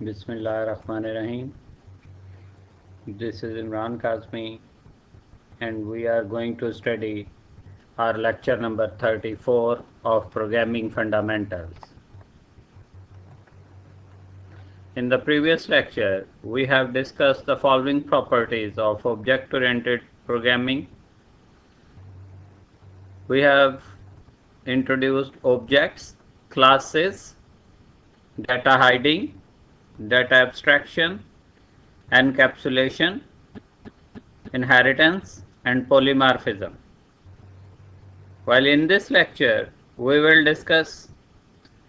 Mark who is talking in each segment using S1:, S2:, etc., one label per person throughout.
S1: Bismillahirrahmanirrahim. This is Imran Kazmi, and we are going to study our lecture number 34 of Programming Fundamentals. In the previous lecture, we have discussed the following properties of object-oriented programming. We have introduced objects, classes, data hiding, data abstraction, encapsulation, inheritance, and polymorphism. While in this lecture, we will discuss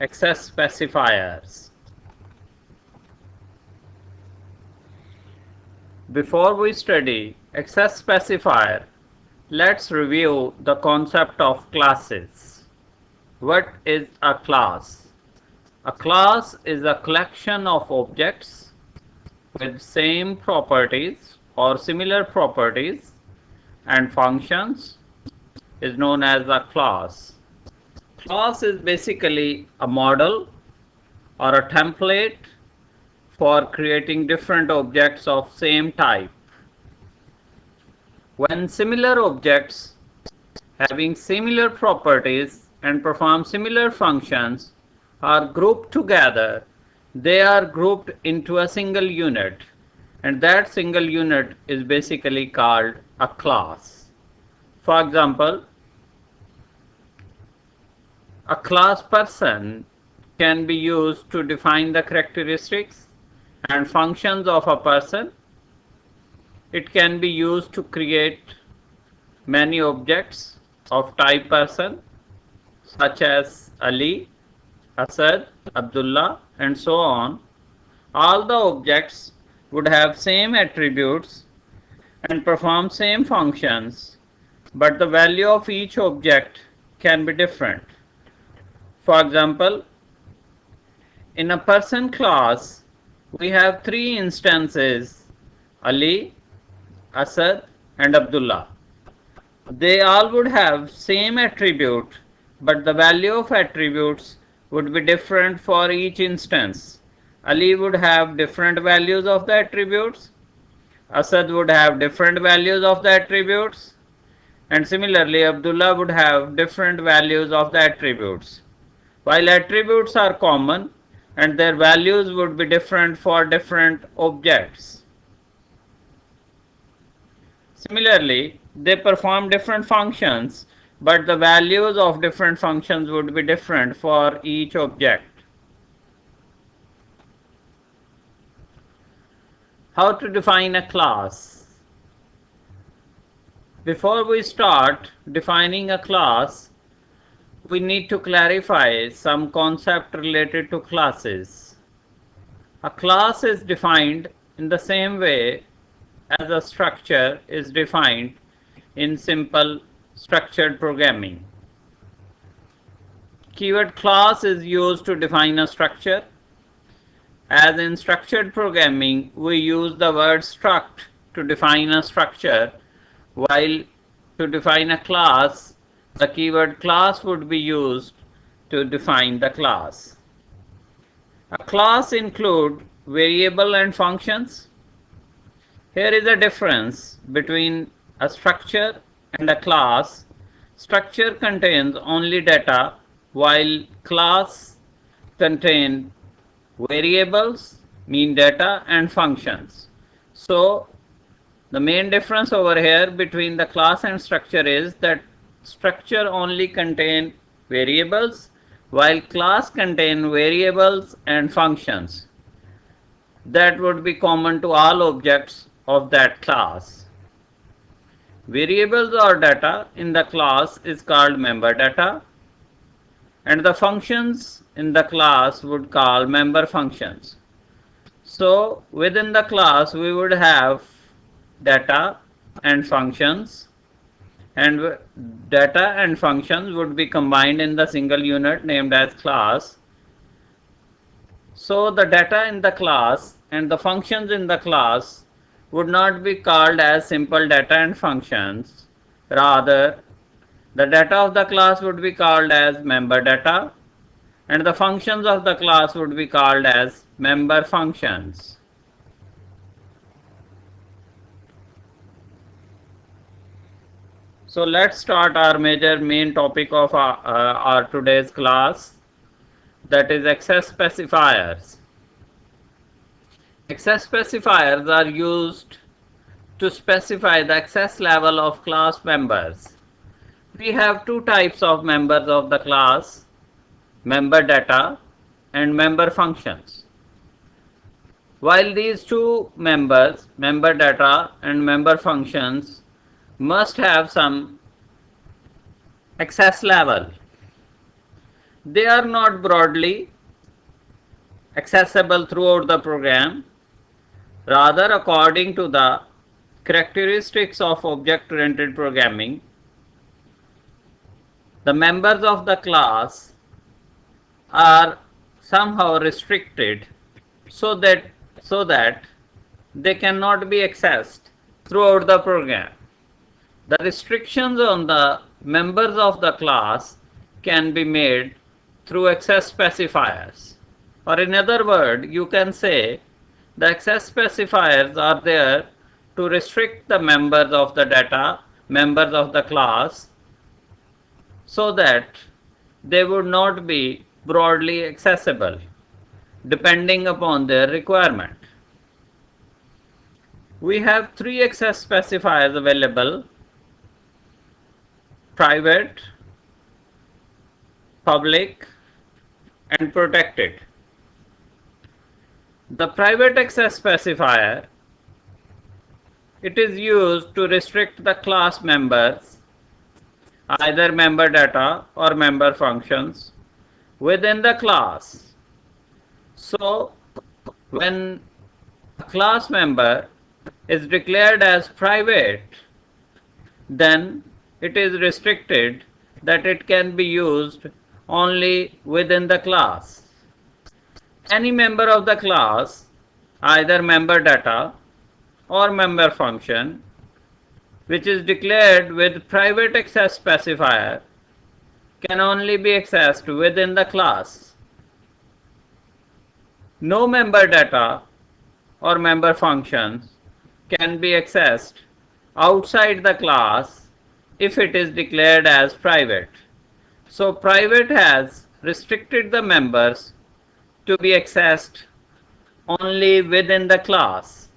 S1: access specifiers. Before we study access specifier, let's review the concept of classes. What is a class? A class is a collection of objects with same properties or similar properties and functions is known as a class. Class is basically a model or a template for creating different objects of same type. When similar objects having similar properties and perform similar functions are grouped together, they are grouped into a single unit, and that single unit is basically called a class. For example, a class person can be used to define the characteristics and functions of a person. It can be used to create many objects of type person such as Ali, Asad, Abdullah, and so on. All the objects would have same attributes and perform same functions, but the value of each object can be different. For example, in a person class, we have three instances: Ali, Asad, and Abdullah. They all would have same attribute, but the value of attributes would be different for each instance. Ali would have different values of the attributes, Asad would have different values of the attributes, and similarly Abdullah would have different values of the attributes. While attributes are common and their values would be different for different objects. Similarly, they perform different functions, but the values of different functions would be different for each object. How to define a class? Before we start defining a class, we need to clarify some concept related to classes. A class is defined in the same way as a structure is defined in simple structured programming. Keyword class is used to define a structure. As in structured programming, we use the word struct to define a structure, while to define a class, the keyword class would be used to define the class. A class includes variable and functions. Here is a difference between a structure and a class. Structure contains only data, while class contains variables, mean data, and functions. So the main difference over here between the class and structure is that structure only contains variables, while class contains variables and functions. That would be common to all objects of that class. Variables or data in the class is called member data, and the functions in the class would call member functions. So within the class we would have data and functions, and data and functions would be combined in the single unit named as class. So the data in the class and the functions in the class would not be called as simple data and functions. Rather, the data of the class would be called as member data, and the functions of the class would be called as member functions. So let's start our main topic of our today's class, that is access specifiers. Access specifiers are used to specify the access level of class members. We have two types of members of the class: member data and member functions. While these two members, member data and member functions, must have some access level, they are not broadly accessible throughout the program. Rather, according to the characteristics of object-oriented programming, the members of the class are somehow restricted so that they cannot be accessed throughout the program. The restrictions on the members of the class can be made through access specifiers. Or in other words, you can say the access specifiers are there to restrict the members of the data, members of the class, so that they would not be broadly accessible depending upon their requirement. We have three access specifiers available: private, public, and protected. The private access specifier, it is used to restrict the class members, either member data or member functions, within the class. So when a class member is declared as private, then it is restricted that it can be used only within the class. Any member of the class, either member data or member function, which is declared with private access specifier, can only be accessed within the class. No member data or member functions can be accessed outside the class if it is declared as private. So private has restricted the members to be accessed only within the class.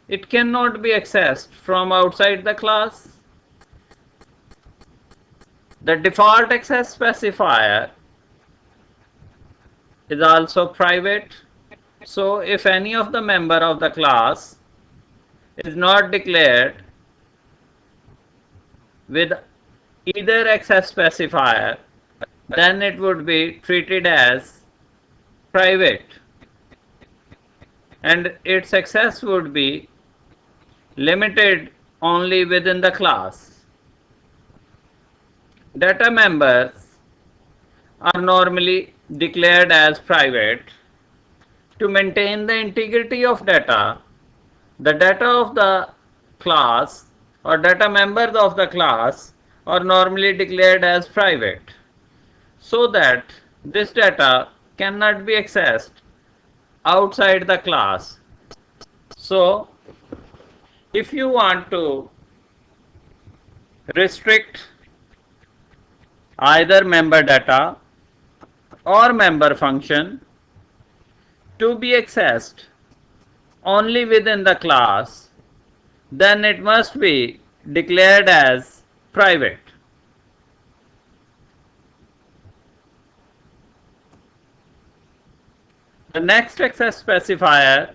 S1: It cannot be accessed from outside the class. The default access specifier is also private. So if any of the member of the class is not declared with either access specifier, then it would be treated as private, and its access would be limited only within the class. Data members are normally declared as private. To maintain the integrity of data, the data of the class or data members of the class are normally declared as private, so that this data cannot be accessed outside the class. So if you want to restrict either member data or member function to be accessed only within the class, then it must be declared as private. The next access specifier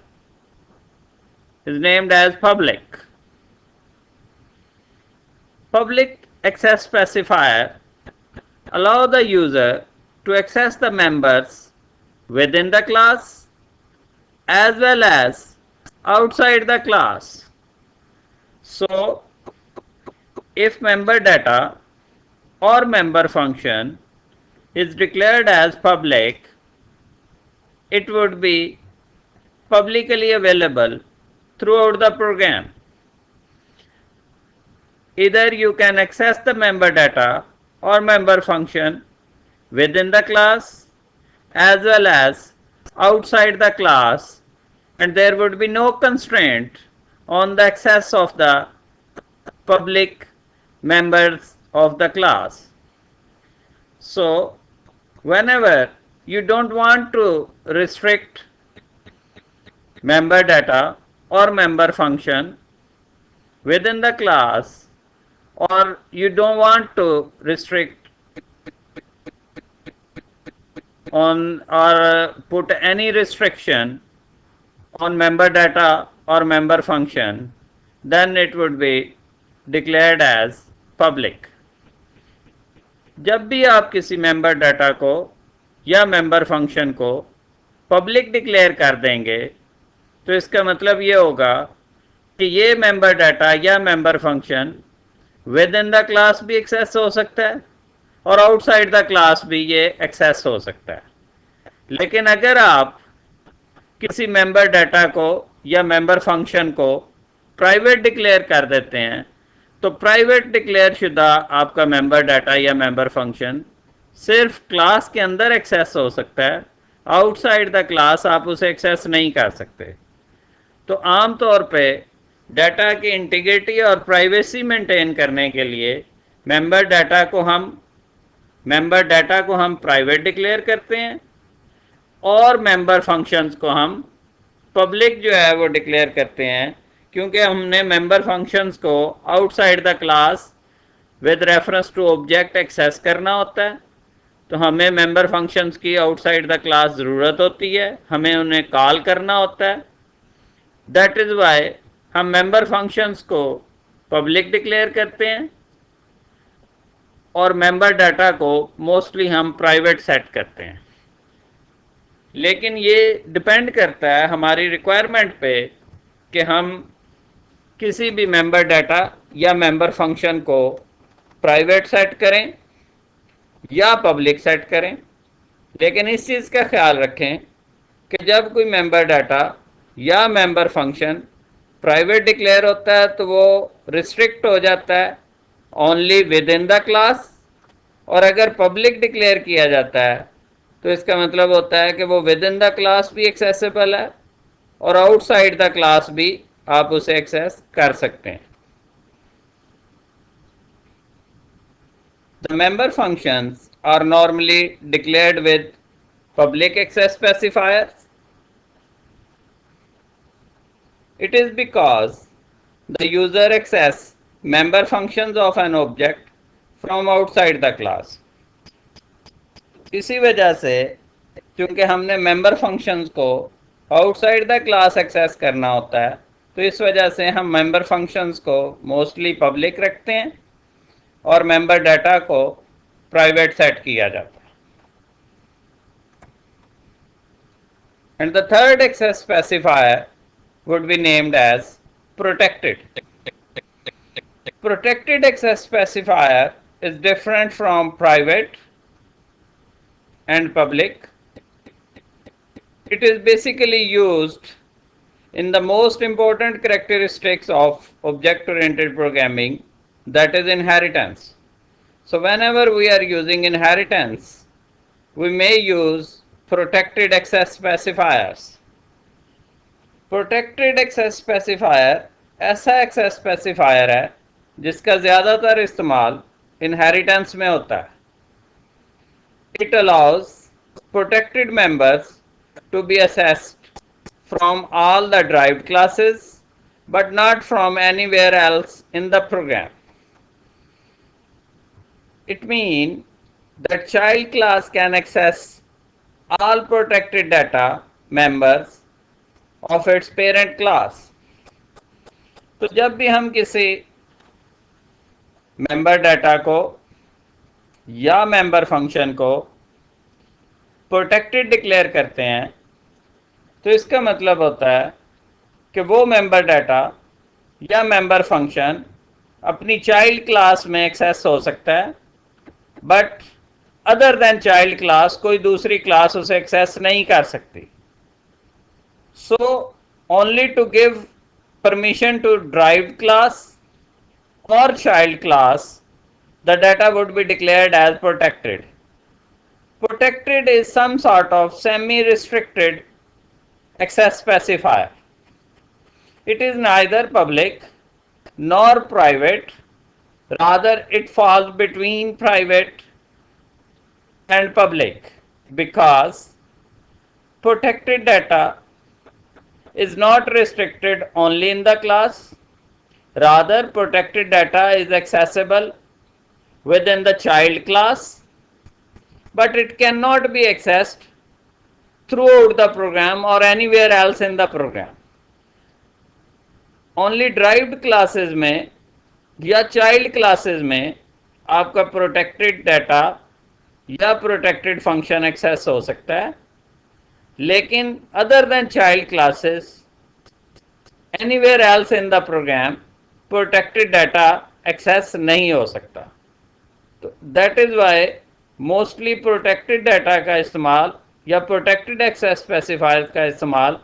S1: is named as public. Public access specifier allow the user to access the members within the class as well as outside the class. So if member data or member function is declared as public, it would be publicly available throughout the program. Either you can access the member data or member function within the class as well as outside the class, and there would be no constraint on the access of the public members of the class. So whenever you don't want to restrict member data or member function within the class, or you don't want to restrict on or put any restriction on member data or member function, then it would be declared as public. जब भी आप किसी member data को या member function को public declare कर देंगे, तो इसका मतलब ये होगा कि ये मेंबर डाटा या member function with in the class भी एक्सेस हो सकता है और आउटसाइड द क्लास भी ये एक्सेस हो सकता है. लेकिन अगर आप किसी मेंबर डाटा को या मेंबर फंक्शन को प्राइवेट डिक्लेयर कर देते हैं, तो प्राइवेट डिक्लेयर शुदा आपका मेंबर डाटा या मेंबर फंक्शन सिर्फ क्लास के अंदर एक्सेस हो सकता है, आउटसाइड द क्लास आप उसे एक्सेस नहीं कर सकते. तो आम तौर पे डाटा की इंटीग्रिटी और प्राइवेसी मेंटेन करने के लिए मेंबर डाटा को हम प्राइवेट डिक्लेयर करते हैं और मेंबर फंक्शंस को हम पब्लिक जो है वो डिक्लेयर करते हैं, क्योंकि हमने मेंबर फंक्शंस को outside the class with reference to object access करना होता है. तो हमें मेंबर फंक्शंस की आउटसाइड द क्लास ज़रूरत होती है, हमें उन्हें कॉल करना होता है. दैट इज़ वाई हम मेंबर फंक्शंस को पब्लिक डिक्लेयर करते हैं और मेंबर डाटा को मोस्टली हम प्राइवेट सेट करते हैं. लेकिन ये डिपेंड करता है हमारी रिक्वायरमेंट पे कि हम किसी भी मेंबर डाटा या मेंबर फंक्शन को प्राइवेट सेट करें या पब्लिक सेट करें. लेकिन इस चीज़ का ख्याल रखें कि जब कोई मेंबर डाटा या मेंबर फंक्शन प्राइवेट डिक्लेयर होता है तो वो रिस्ट्रिक्ट हो जाता है only with in the class, और अगर पब्लिक डिक्लेयर किया जाता है तो इसका मतलब होता है कि वो विद इन द क्लास भी एक्सेसिबल है और आउटसाइड द क्लास भी आप उसे एक्सेस कर सकते हैं. The member functions are normally declared with public access specifiers. It is because the user access member functions of an object from outside the class. इसी वजह से क्योंकि हमने मेंबर फंक्शंस को आउटसाइड द क्लास एक्सेस करना होता है, तो इस वजह से हम मेंबर फंक्शंस को मोस्टली पब्लिक रखते हैं और मेंबर डाटा को प्राइवेट सेट किया जाता है. And the third access specifier would be named as protected. Protected access specifier is different from private and public. It is basically used in the most important characteristics of object-oriented programming, that is inheritance. So whenever we are using inheritance, we may use protected access specifiers. Protected access specifier ऐसा access specifier है जिसका ज़्यादातर इस्तेमाल inheritance में होता है. It allows protected members to be accessed from all the derived classes but not from anywhere else in the program. It mean that child class can access all protected data members of its parent class. तो जब भी हम किसी member data को या member function को protected declare करते हैं, तो इसका मतलब होता है कि वो मेंबर डाटा या मेंबर फंक्शन अपनी चाइल्ड क्लास में एक्सेस हो सकता है, but other than child class कोई दूसरी क्लास उसे एक्सेस नहीं कर सकती. So only to give permission to derived class or child class, the data would be declared as protected. Protected is some sort of semi-restricted access specifier. It is neither public nor private, rather it falls between private and public, because protected data is not restricted only in the class, rather protected data is accessible within the child class, but it cannot be accessed throughout the program or anywhere else in the program. Only derived classes में या child classes में आपका protected data या protected function access हो सकता है, लेकिन other than child classes anywhere else in the program protected data access नहीं हो सकता. तो that is why mostly protected data का इस्तेमाल या प्रोटेक्टेड एक्सेस स्पेसिफायर का इस्तेमाल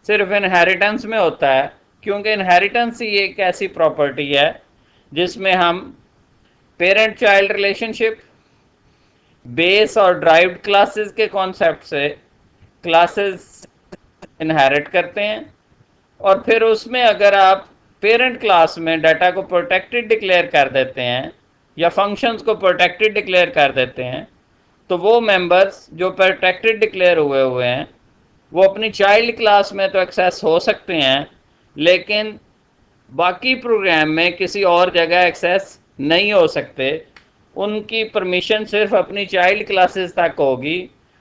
S1: सिर्फ इनहेरिटेंस में होता है, क्योंकि इनहेरिटेंस ही एक ऐसी प्रॉपर्टी है जिसमें हम पेरेंट चाइल्ड रिलेशनशिप, बेस और ड्राइव्ड क्लासेस के कॉन्सेप्ट से क्लासेस इनहेरिट करते हैं, और फिर उसमें अगर आप पेरेंट क्लास में डाटा को प्रोटेक्टेड डिक्लेयर कर देते हैं या फंक्शंस को प्रोटेक्टेड डिक्लेयर कर देते हैं, तो वो मेंबर्स जो प्रोटेक्टेड डिक्लेयर हुए हैं वो अपनी चाइल्ड क्लास में तो एक्सेस हो सकते हैं, लेकिन बाकी प्रोग्राम में किसी और जगह एक्सेस नहीं हो सकते. उनकी परमिशन सिर्फ अपनी चाइल्ड क्लासेस तक होगी.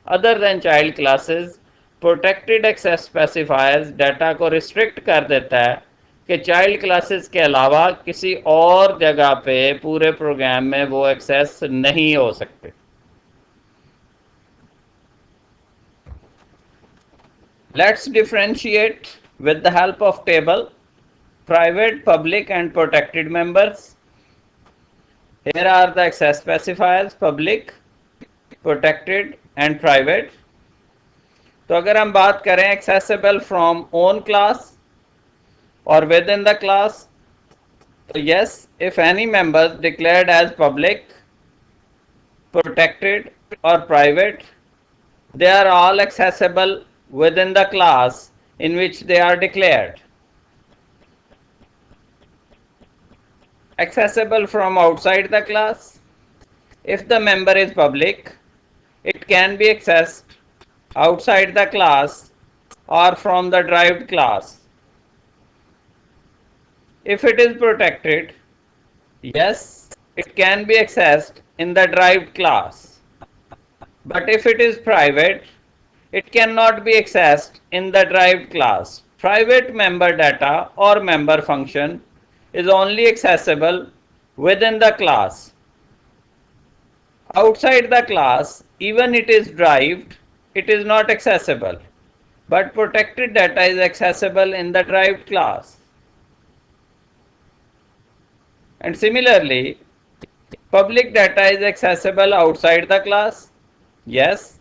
S1: Other than child classes protected access specifiers data को रिस्ट्रिक्ट कर देता है कि चाइल्ड क्लासेस के अलावा किसी और जगह पे पूरे प्रोग्राम में वो एक्सेस नहीं हो सकते. Let's differentiate with the help of table private, public and protected members. Here are the access specifiers: public, protected and private. तो अगर हम बात करें accessible from own class or within the class, तो yes, if any members declared as public, protected or private, they are all accessible within the class in which they are declared. Accessible from outside the class: if the member is public, it can be accessed outside the class or from the derived class. If it is protected, yes, it can be accessed in the derived class. But if it is private, it cannot be accessed in the derived class. Private member data or member function is only accessible within the class. Outside the class, even it is derived, it is not accessible. But protected data is accessible in the derived class. And similarly, public data is accessible outside the class. Yes.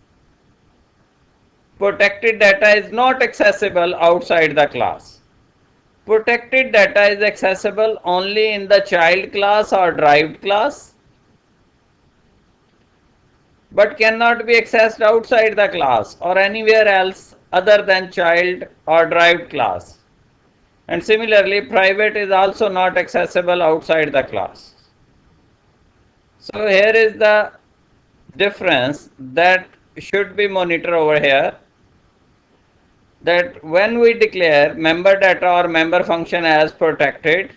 S1: Protected data is not accessible outside the class. Protected data is accessible only in the child class or derived class, but cannot be accessed outside the class or anywhere else other than child or derived class. And similarly, private is also not accessible outside the class. So here is the difference that should be monitored over here, that when we declare member data or member function as protected,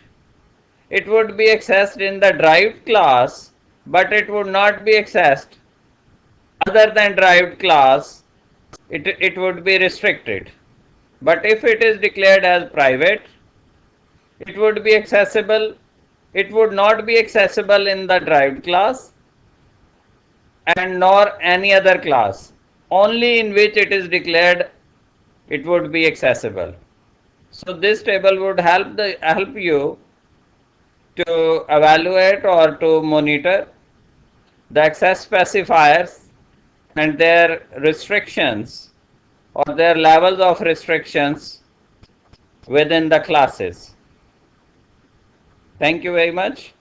S1: it would be accessed in the derived class, but it would not be accessed other than derived class. It would be restricted. But if it is declared as private, it would be accessible. It would not be accessible in the derived class and nor any other class. Only in which it is declared it would be accessible. So this table would help you to evaluate or to monitor the access specifiers and their restrictions or their levels of restrictions within the classes. Thank you very much.